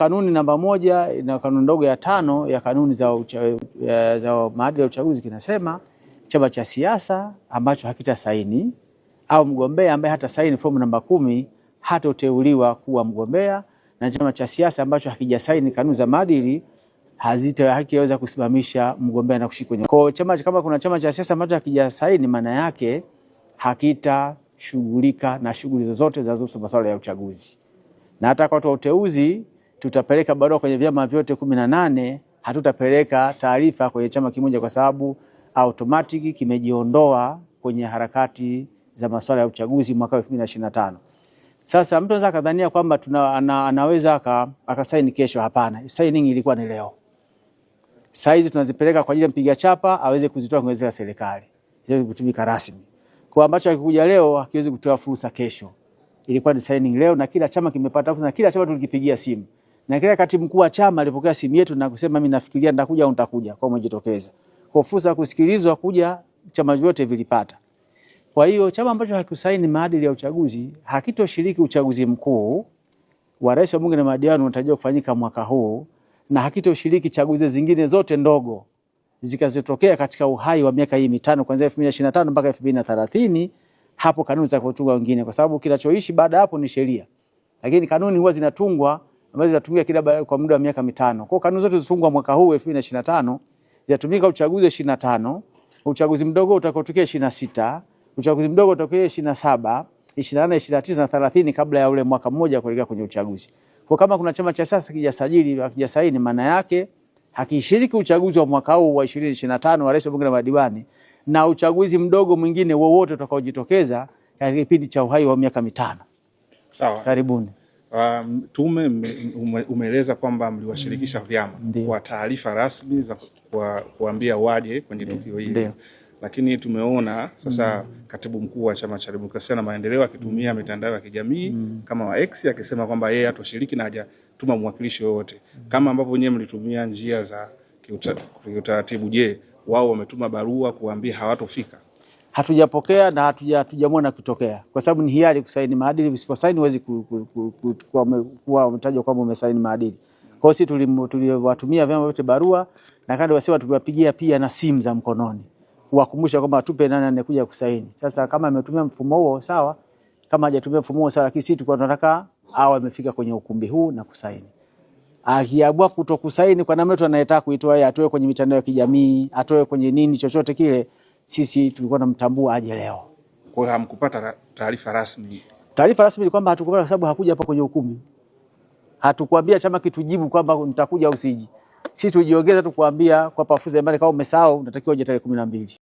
Kanuni namba 1 na kanuni ndogo ya 5 ya kanuni za maadili ya uchaguzi kinasema chama cha siasa ambacho hakita saini au mgombea ambaye hata saini fomu namba 10 hatoteuliwa kuwa mgombea, na chama cha siasa ambacho hakijasaini kanuni za maadili hakiweza kusimamisha mgombea na kushika kwenye. Kwa chama, kama kuna chama cha siasa ambacho hakijasaini, maana yake hakitashughulika na shughuli zozote zinazohusu masuala ya uchaguzi. Na hata kwa uteuzi tutapeleka barua kwenye vyama vyote 18, hatutapeleka taarifa kwenye chama kimoja kwa sababu automatic kimejiondoa kwenye harakati za masuala ya uchaguzi mwaka 2025. Sasa mtu anaweza kadhania kwamba anaweza akasaini kesho. Hapana, signing ilikuwa ni leo. Saizi tunazipeleka kwa ajili ya mpiga chapa aweze kuzitoa kwenye zile serikali, ziweze kutumika rasmi. Kwa ambacho hakikuja leo hakiwezi kutoa fursa kesho. Ilikuwa ni signing leo na kila chama kimepata fursa, na kila chama tulikipigia simu. Na kila katibu mkuu wa chama alipokea simu yetu na kusema mimi nafikiria nitakuja au nitakuja, kwa umejitokeza. Kwa fursa kusikilizwa kuja chama vyote vilipata. Kwa hiyo chama ambacho hakisaini maadili ya uchaguzi hakitoshiriki uchaguzi mkuu wa rais wa bunge na madiwani unatarajiwa kufanyika mwaka huu, na hakitoshiriki chaguzi zingine zote ndogo zikazotokea katika uhai wa miaka hii mitano kuanzia 2025 mpaka 2030. Hapo kanuni za kutunga wengine, kwa sababu kinachoishi baada hapo ni sheria. Lakini kanuni huwa zinatungwa ambazo zinatumika kila kwa muda wa miaka mitano. Kwa kanuni zote zilizofungwa mwaka huu 2025 zitatumika uchaguzi 25, uchaguzi mdogo utakaotokea 26, uchaguzi mdogo utakao 27, 24, 29 na 30 kabla ya ule mwaka mmoja kuelekea kwenye uchaguzi. Kwa kama kuna chama cha siasa kijasajili hakijasaini, maana yake hakishiriki uchaguzi wa mwaka huu wa 2025 wa rais wa bunge na madiwani na uchaguzi mdogo mwingine wowote utakaojitokeza katika kipindi cha uhai wa miaka mitano. Sawa. Karibuni. Tume umeeleza kwamba mliwashirikisha vyama kwa taarifa rasmi za kuambia waje kwenye tukio hili. Lakini tumeona sasa katibu mkuu wa Chama cha Demokrasia na Maendeleo akitumia mitandao ya kijamii kama wa X akisema kwamba yeye hatoshiriki na hajatuma mwakilishi wote. Kama ambavyo wenyewe mlitumia njia za kiutaratibu, je, wao wametuma barua kuambia hawatofika? Hatujapokea na hatujamwona kutokea, kwa sababu ni hiari kusaini maadili. Usiposaini huwezi kuwa umetajwa kwamba umesaini maadili. Kwa hiyo sisi tuliwatumia vyama vyote barua, na kando wasema tuliwapigia pia na simu za mkononi kuwakumbusha kwamba tupe nani anakuja kusaini. Sasa kama ametumia mfumo huo sawa, kama hajatumia mfumo huo sawa, lakini sisi tulikuwa tunataka hao amefika kwenye ukumbi huu na kusaini. Akiamua kutokusaini kwa namna anayetaka kuitoa yeye, atoe kwenye mitandao ya kijamii, atoe kwenye nini chochote kile, sisi tulikuwa tunamtambua aje leo. Kwa hiyo hamkupata taarifa rasmi? Taarifa rasmi ni kwamba hatukupata, kwa sababu hakuja hapa kwenye ukumbi. Hatukwambia chama kitujibu kwamba nitakuja au siji. Sisi tujiongeza tu kuambia kwa pafuza imani, kama umesahau unatakiwa uje tarehe 12.